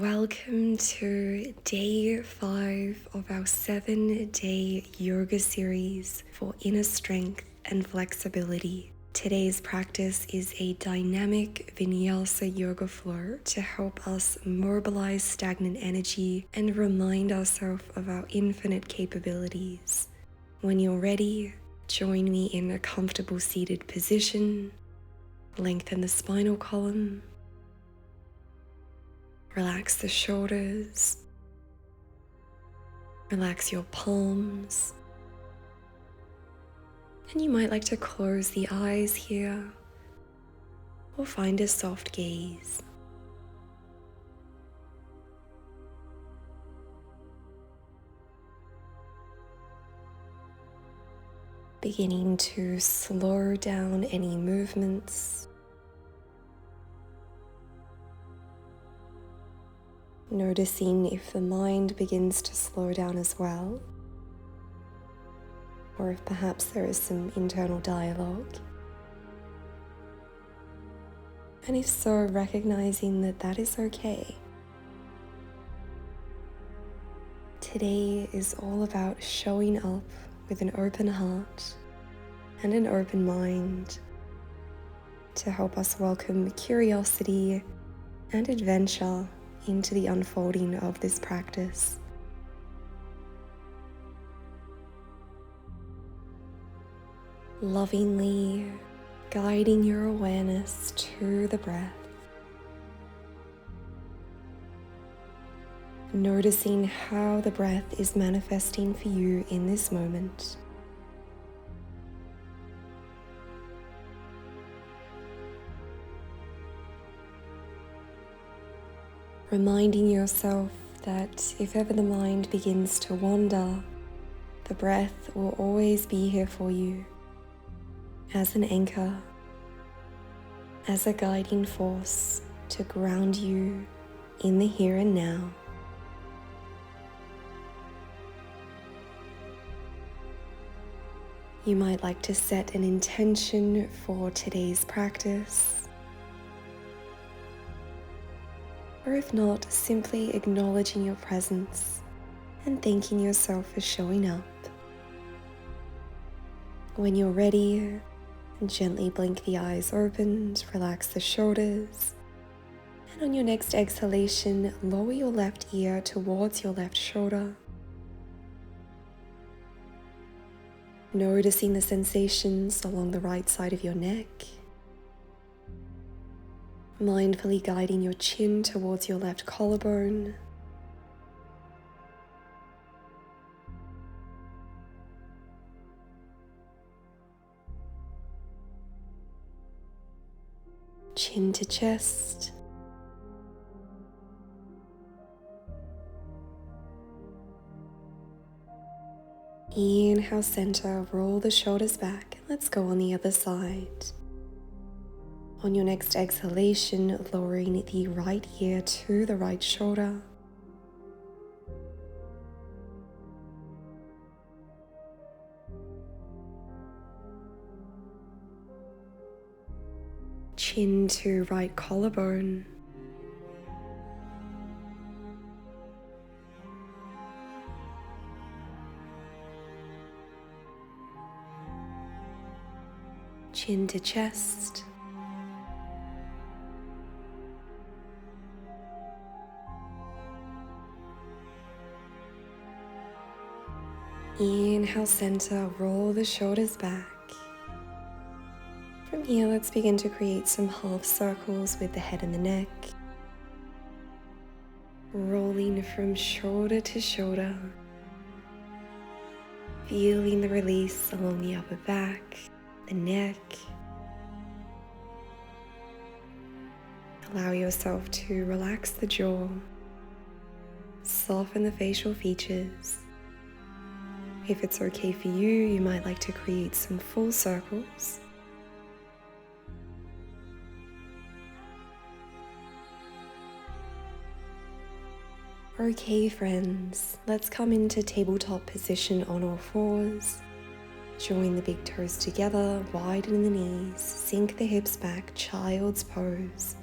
Welcome to day 5 of our 7-day yoga series for inner strength and flexibility. Today's practice is a dynamic Vinyasa yoga flow to help us mobilize stagnant energy and remind ourselves of our infinite capabilities. When you're ready, join me in a comfortable seated position. Lengthen the spinal column. Relax the shoulders. Relax your palms. And you might like to close the eyes here or find a soft gaze. Beginning to slow down any movements. Noticing if the mind begins to slow down as well, or if perhaps there is some internal dialogue. And if so, recognizing that that is okay. Today is all about showing up with an open heart and an open mind to help us welcome curiosity and adventure into the unfolding of this practice. Lovingly guiding your awareness to the breath. Noticing how the breath is manifesting for you in this moment. Reminding yourself that if ever the mind begins to wander, the breath will always be here for you as an anchor, as a guiding force to ground you in the here and now. You might like to set an intention for today's practice. Or if not, simply acknowledging your presence and thanking yourself for showing up. When you're ready, gently blink the eyes open, relax the shoulders, and on your next exhalation, lower your left ear towards your left shoulder. Noticing the sensations along the right side of your neck. Mindfully guiding your chin towards your left collarbone. Chin to chest. Inhale, center, roll the shoulders back. Let's go on the other side. On your next exhalation, lowering the right ear to the right shoulder. Chin to right collarbone. Chin to chest. Inhale, center, roll the shoulders back. From here, let's begin to create some half circles with the head and the neck. Rolling from shoulder to shoulder. Feeling the release along the upper back, the neck. Allow yourself to relax the jaw. Soften the facial features. If it's okay for you, you might like to create some full circles. Okay, friends, let's come into tabletop position on all fours. Join the big toes together, widen the knees, sink the hips back, child's pose.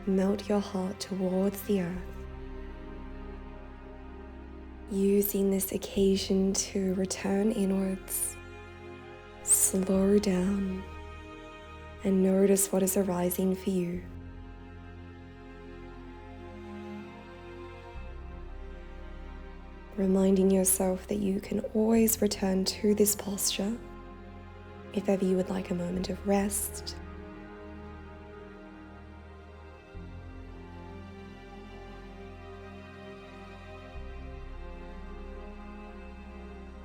Melt your heart towards the earth. Using this occasion to return inwards, slow down, and notice what is arising for you. Reminding yourself that you can always return to this posture if ever you would like a moment of rest.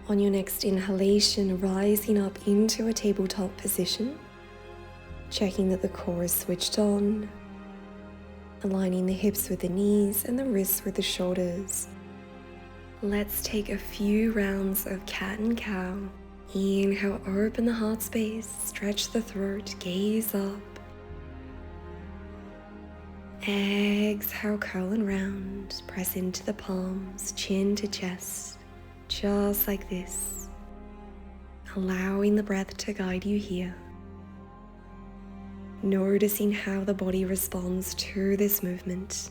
On your next inhalation, rising up into a tabletop position, checking that the core is switched on, aligning the hips with the knees and the wrists with the shoulders. Let's take a few rounds of cat and cow. Inhale, open the heart space, stretch the throat, gaze up. Exhale, curl and round, press into the palms, chin to chest. Just like this, allowing the breath to guide you here. Noticing how the body responds to this movement.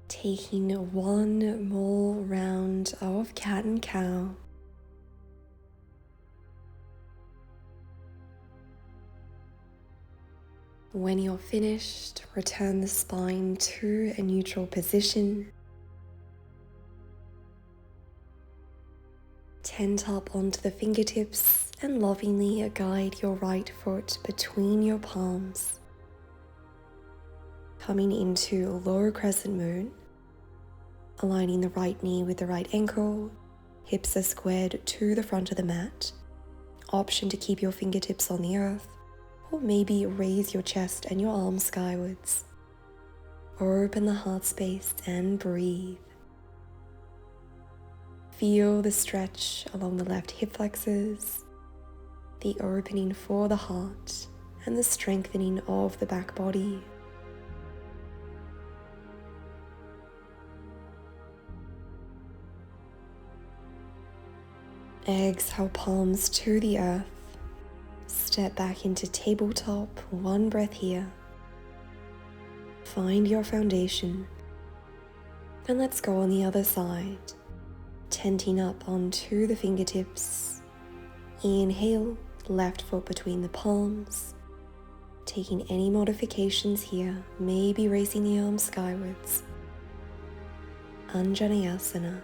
Taking one more round of cat and cow. When you're finished, return the spine to a neutral position. Tent up onto the fingertips and lovingly guide your right foot between your palms. Coming into lower crescent moon. Aligning the right knee with the right ankle, hips are squared to the front of the mat. Option to keep your fingertips on the earth, or maybe raise your chest and your arms skywards. Open the heart space and breathe. Feel the stretch along the left hip flexors, the opening for the heart, and the strengthening of the back body. Exhale, palms to the earth. Step back into tabletop, one breath here. Find your foundation. And let's go on the other side. Tenting up onto the fingertips. Inhale, left foot between the palms. Taking any modifications here, maybe raising the arms skywards. Anjaneyasana.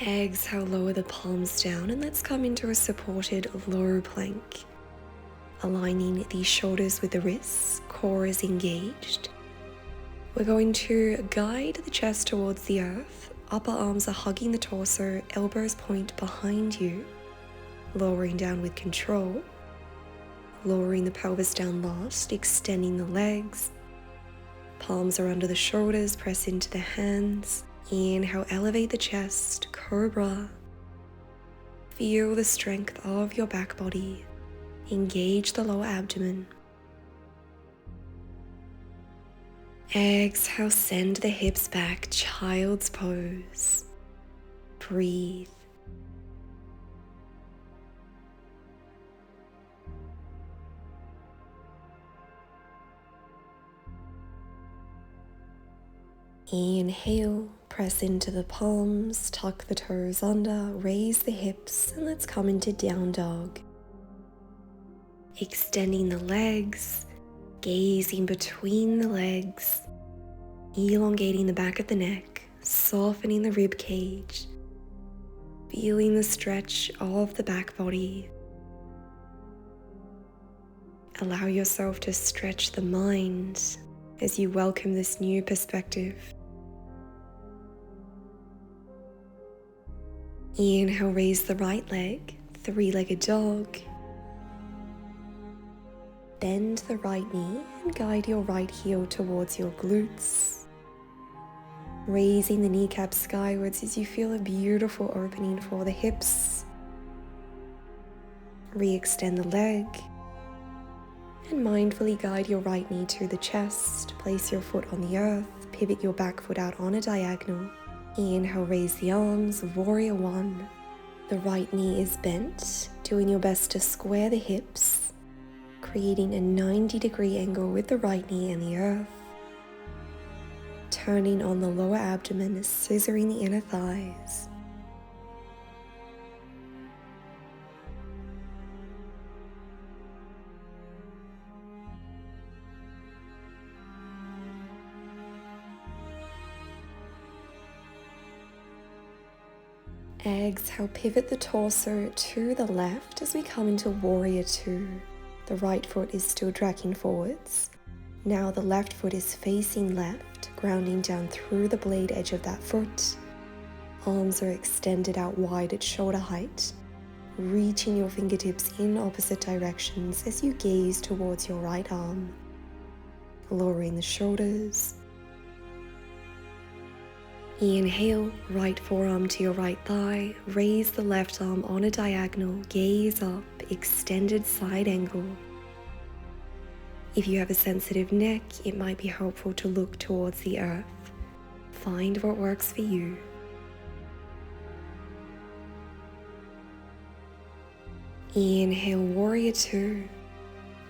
Exhale, lower the palms down and let's come into a supported low plank. Aligning the shoulders with the wrists, core is engaged. We're going to guide the chest towards the earth. Upper arms are hugging the torso, elbows point behind you. Lowering down with control. Lowering the pelvis down last, extending the legs. Palms are under the shoulders, press into the hands. Inhale, elevate the chest, cobra. Feel the strength of your back body. Engage the lower abdomen. Exhale, send the hips back, child's pose. Breathe. Inhale, press into the palms, tuck the toes under, raise the hips, and let's come into down dog. Extending the legs, gazing between the legs, elongating the back of the neck, softening the rib cage, feeling the stretch of the back body. Allow yourself to stretch the mind as you welcome this new perspective. Inhale, raise the right leg, three-legged dog. Bend the right knee and guide your right heel towards your glutes. Raising the kneecap skywards as you feel a beautiful opening for the hips. Re-extend the leg. And mindfully guide your right knee to the chest. Place your foot on the earth. Pivot your back foot out on a diagonal. Inhale, raise the arms, warrior one. The right knee is bent, doing your best to square the hips, creating a 90-degree angle with the right knee and the earth. Turning on the lower abdomen, scissoring the inner thighs. Exhale, pivot the torso to the left as we come into warrior two. The right foot is still dragging forwards. Now the left foot is facing left, grounding down through the blade edge of that foot. Arms are extended out wide at shoulder height, reaching your fingertips in opposite directions as you gaze towards your right arm. Lowering the shoulders. Inhale, right forearm to your right thigh, raise the left arm on a diagonal, gaze up, extended side angle. If you have a sensitive neck, it might be helpful to look towards the earth. Find what works for you. Inhale, warrior two.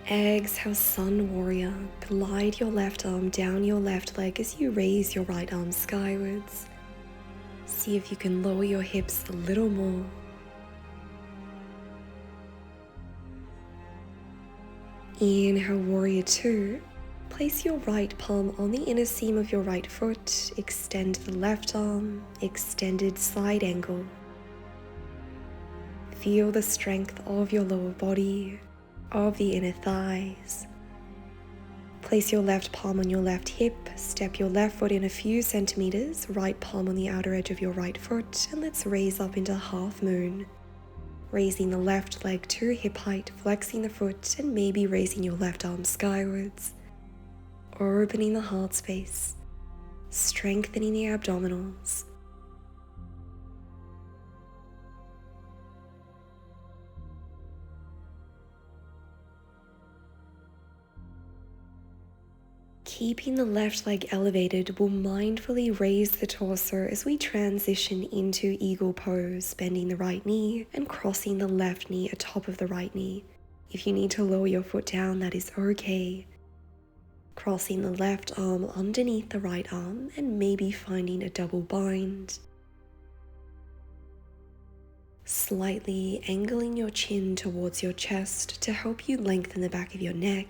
Exhale, sun warrior. Glide your left arm down your left leg as you raise your right arm skywards. See if you can lower your hips a little more. Inhale, warrior two. Place your right palm on the inner seam of your right foot. Extend the left arm, extended side angle. Feel the strength of your lower body, of the inner thighs. Place your left palm on your left hip, step your left foot in a few centimeters, right palm on the outer edge of your right foot, and let's raise up into half moon. Raising the left leg to hip height, flexing the foot, and maybe raising your left arm skywards. Opening the heart space, strengthening the abdominals. Keeping the left leg elevated, we'll mindfully raise the torso as we transition into eagle pose, bending the right knee and crossing the left knee atop of the right knee. If you need to lower your foot down, that is okay. Crossing the left arm underneath the right arm and maybe finding a double bind. Slightly angling your chin towards your chest to help you lengthen the back of your neck.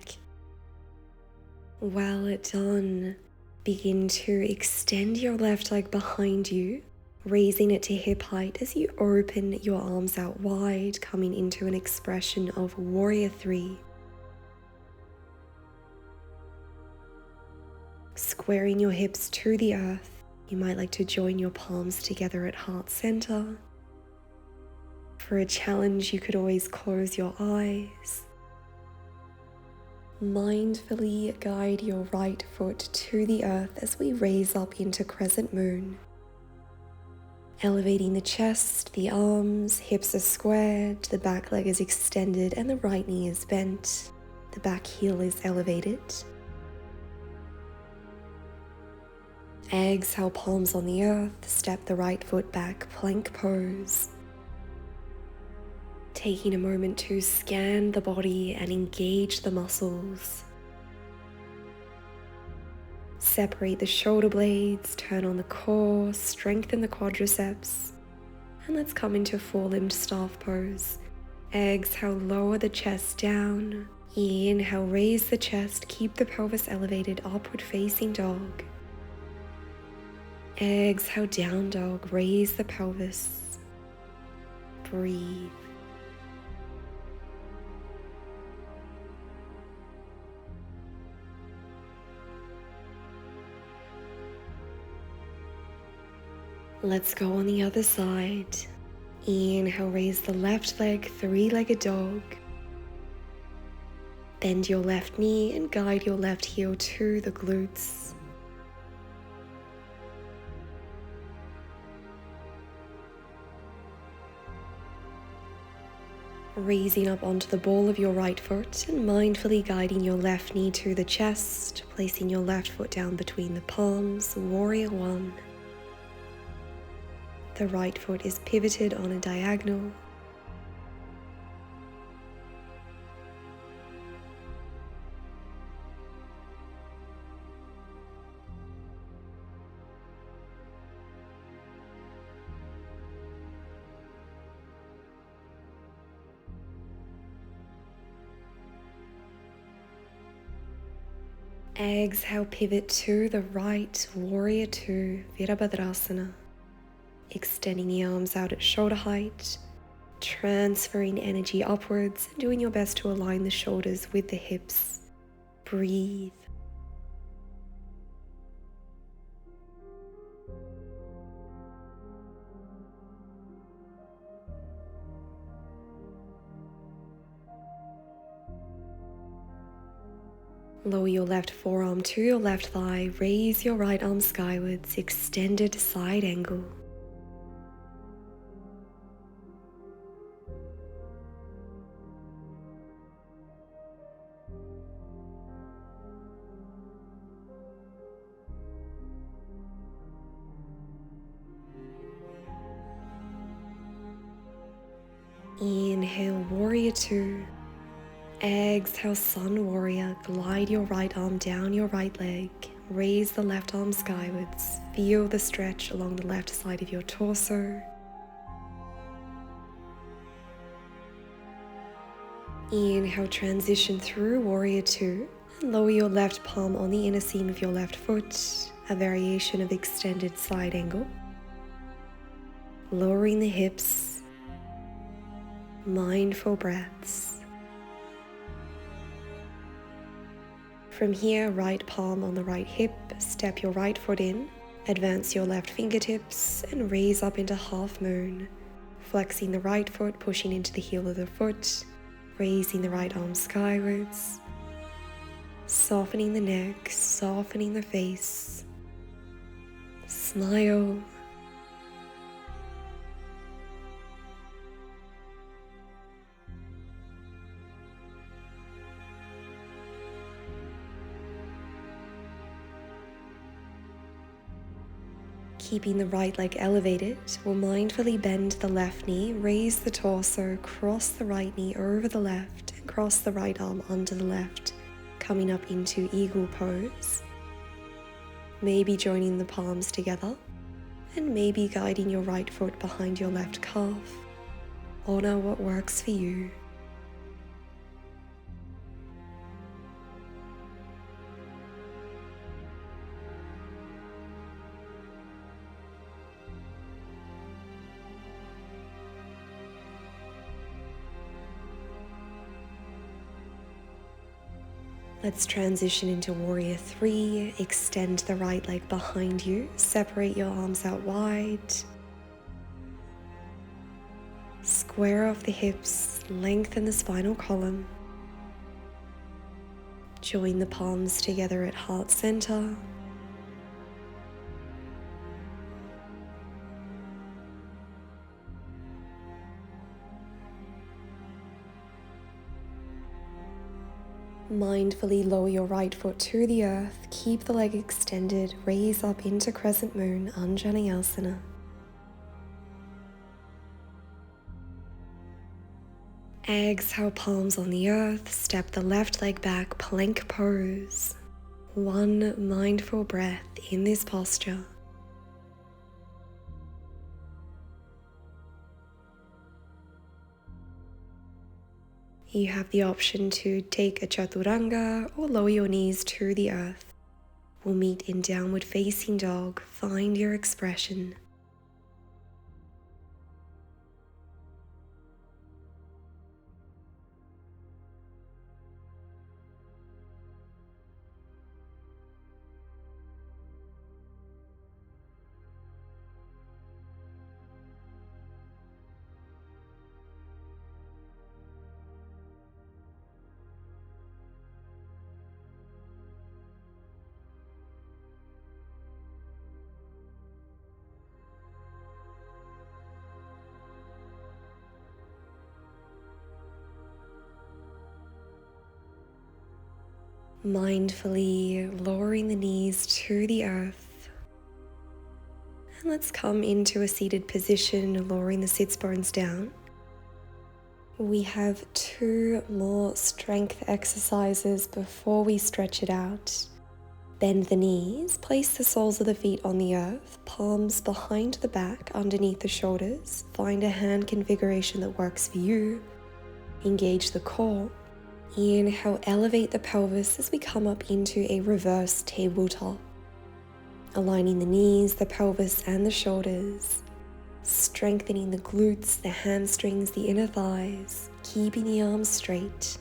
Well done. Begin to extend your left leg behind you, raising it to hip height as you open your arms out wide, coming into an expression of warrior three. Squaring your hips to the earth, you might like to join your palms together at heart center. For a challenge, you could always close your eyes. Mindfully guide your right foot to the earth as we raise up into crescent moon. Elevating the chest, the arms, hips are squared, the back leg is extended and the right knee is bent. The back heel is elevated. Exhale, palms on the earth, step the right foot back, plank pose. Taking a moment to scan the body and engage the muscles. Separate the shoulder blades, turn on the core, strengthen the quadriceps. And let's come into four-limbed staff pose. Exhale, lower the chest down. Inhale, raise the chest, keep the pelvis elevated, upward facing dog. Exhale, down dog, raise the pelvis. Breathe. Let's go on the other side. Inhale, raise the left leg, three-legged dog. Bend your left knee and guide your left heel to the glutes. Raising up onto the ball of your right foot and mindfully guiding your left knee to the chest, placing your left foot down between the palms, warrior one. The right foot is pivoted on a diagonal. Exhale, pivot to the right, warrior two, Virabhadrasana. Extending the arms out at shoulder height, transferring energy upwards and doing your best to align the shoulders with the hips. Breathe. Lower your left forearm to your left thigh, raise your right arm skywards, extended side angle. Inhale, warrior two. Exhale, sun warrior. Glide your right arm down your right leg. Raise the left arm skywards. Feel the stretch along the left side of your torso. Inhale, transition through warrior two. Lower your left palm on the inner seam of your left foot. A variation of extended side angle. Lowering the hips. Mindful breaths. From here, right palm on the right hip, step your right foot in, advance your left fingertips and raise up into half moon. Flexing the right foot, pushing into the heel of the foot, raising the right arm skywards. Softening the neck, softening the face. Smile. Keeping the right leg elevated, we'll mindfully bend the left knee, raise the torso, cross the right knee over the left, and cross the right arm onto the left, coming up into eagle pose. Maybe joining the palms together, and maybe guiding your right foot behind your left calf. Honor what works for you. Let's transition into warrior three. Extend the right leg behind you. Separate your arms out wide. Square off the hips. Lengthen the spinal column. Join the palms together at heart center. Mindfully lower your right foot to the earth, keep the leg extended, raise up into crescent moon, Anjaneyasana. Exhale, palms on the earth, step the left leg back, plank pose. One mindful breath in this posture. You have the option to take a chaturanga or lower your knees to the earth. We'll meet in downward facing dog. Find your expression. Mindfully lowering the knees to the earth. And let's come into a seated position, lowering the sits bones down. We have 2 more strength exercises before we stretch it out. Bend the knees, place the soles of the feet on the earth, palms behind the back, underneath the shoulders. Find a hand configuration that works for you. Engage the core. Inhale, elevate the pelvis as we come up into a reverse tabletop. Aligning the knees, the pelvis, and the shoulders. Strengthening the glutes, the hamstrings, the inner thighs. Keeping the arms straight.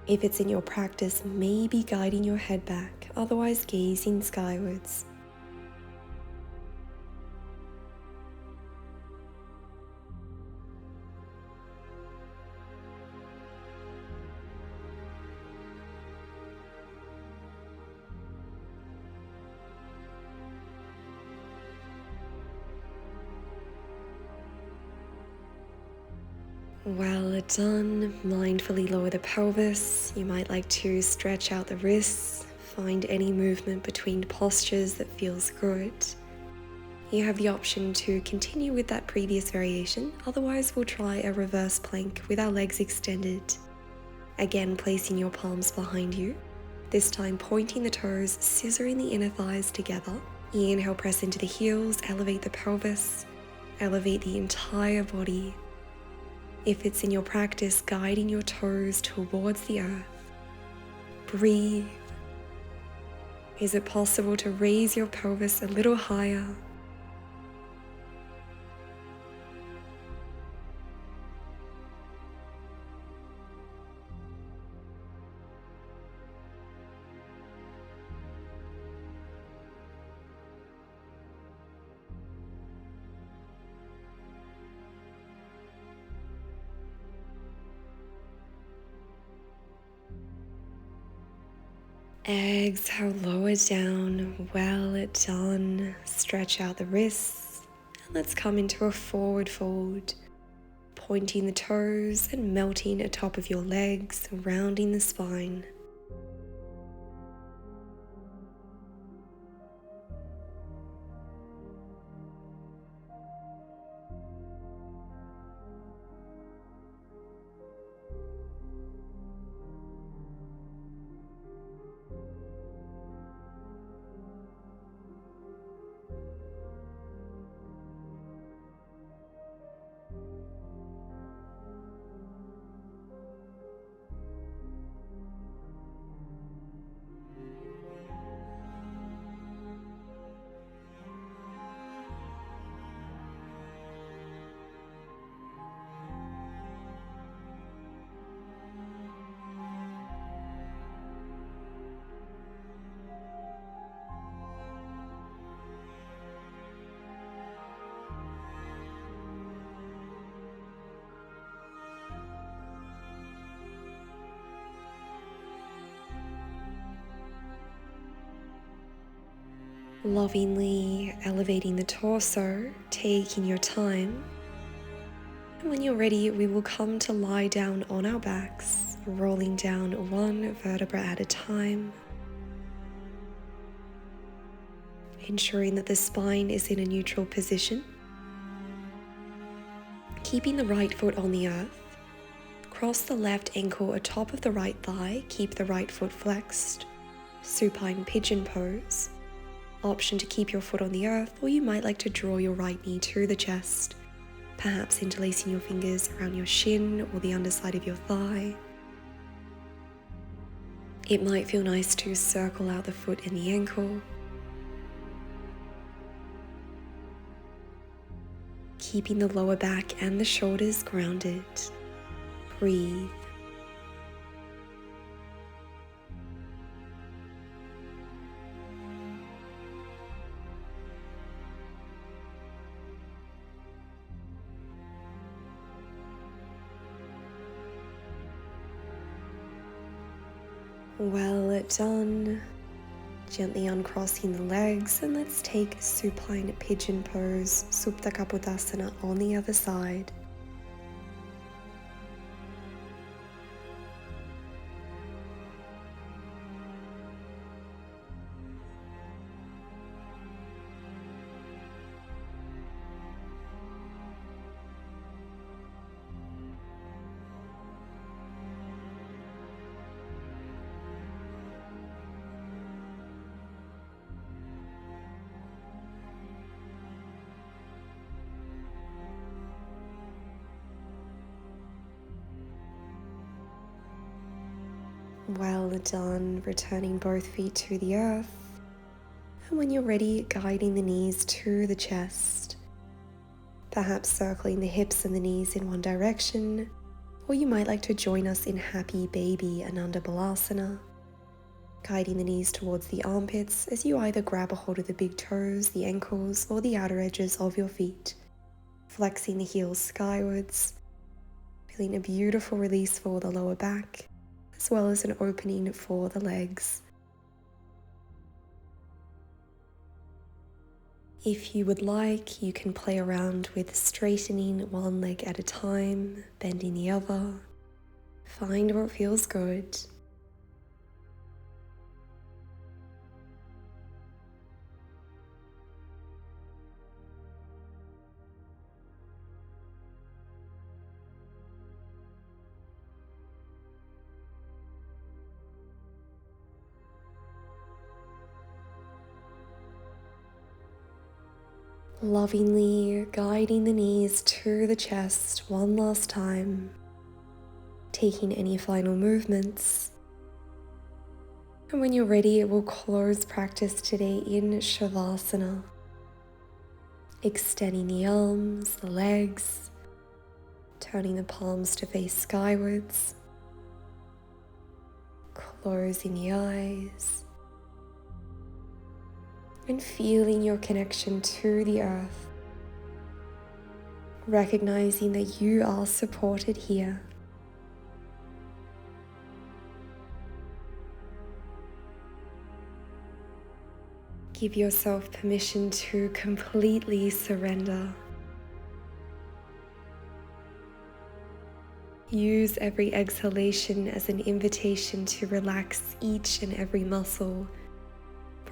If it's in your practice, maybe guiding your head back, otherwise gazing skywards. Well done. Mindfully lower the pelvis. You might like to stretch out the wrists. Find any movement between postures that feels good. You have the option to continue with that previous variation. Otherwise, we'll try a reverse plank with our legs extended. Again, placing your palms behind you. This time pointing the toes, scissoring the inner thighs together. Inhale, press into the heels, elevate the pelvis. Elevate the entire body. If it's in your practice, guiding your toes towards the earth. Breathe. Is it possible to raise your pelvis a little higher? Exhale, lower down. Well done. Stretch out the wrists. And let's come into a forward fold. Pointing the toes and melting atop of your legs, rounding the spine. Lovingly elevating the torso, taking your time. And when you're ready, we will come to lie down on our backs, rolling down one vertebra at a time. Ensuring that the spine is in a neutral position. Keeping the right foot on the earth. Cross the left ankle atop of the right thigh, keep the right foot flexed. Supine pigeon pose. Option to keep your foot on the earth, or you might like to draw your right knee to the chest, perhaps interlacing your fingers around your shin or the underside of your thigh. It might feel nice to circle out the foot and the ankle, keeping the lower back and the shoulders grounded. Breathe. Well done. Gently uncrossing the legs, and let's take supine pigeon pose, Supta Kapotasana, on the other side. Well done, returning both feet to the earth. And when you're ready, guiding the knees to the chest. Perhaps circling the hips and the knees in one direction, or you might like to join us in Happy Baby Ananda Balasana, guiding the knees towards the armpits as you either grab a hold of the big toes, the ankles, or the outer edges of your feet, flexing the heels skywards, feeling a beautiful release for the lower back, as well as an opening for the legs. If you would like, you can play around with straightening one leg at a time, bending the other. Find what feels good. Lovingly guiding the knees to the chest one last time, taking any final movements. And when you're ready, we'll close practice today in Shavasana, extending the arms, the legs, turning the palms to face skywards, closing the eyes, and feeling your connection to the earth, recognizing that you are supported here. Give yourself permission to completely surrender. Use every exhalation as an invitation to relax each and every muscle,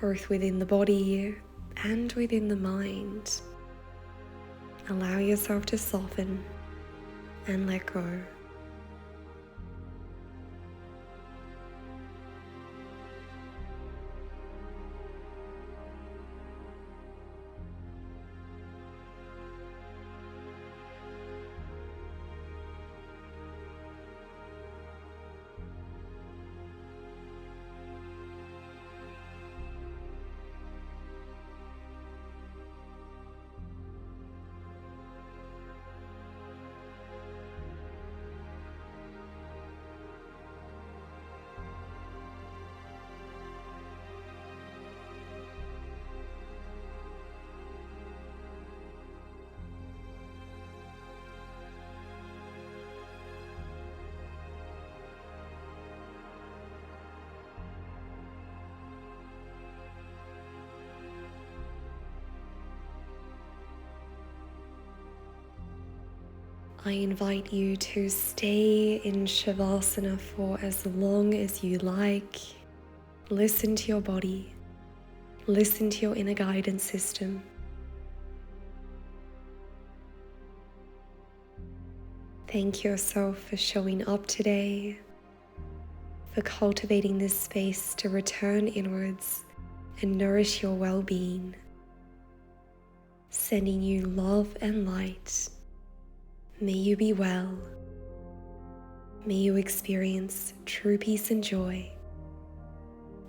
both within the body and within the mind. Allow yourself to soften and let go. I invite you to stay in Shavasana for as long as you like. Listen to your body. Listen to your inner guidance system. Thank yourself for showing up today, for cultivating this space to return inwards and nourish your well-being. Sending you love and light. May you be well. May you experience true peace and joy.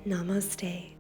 Namaste.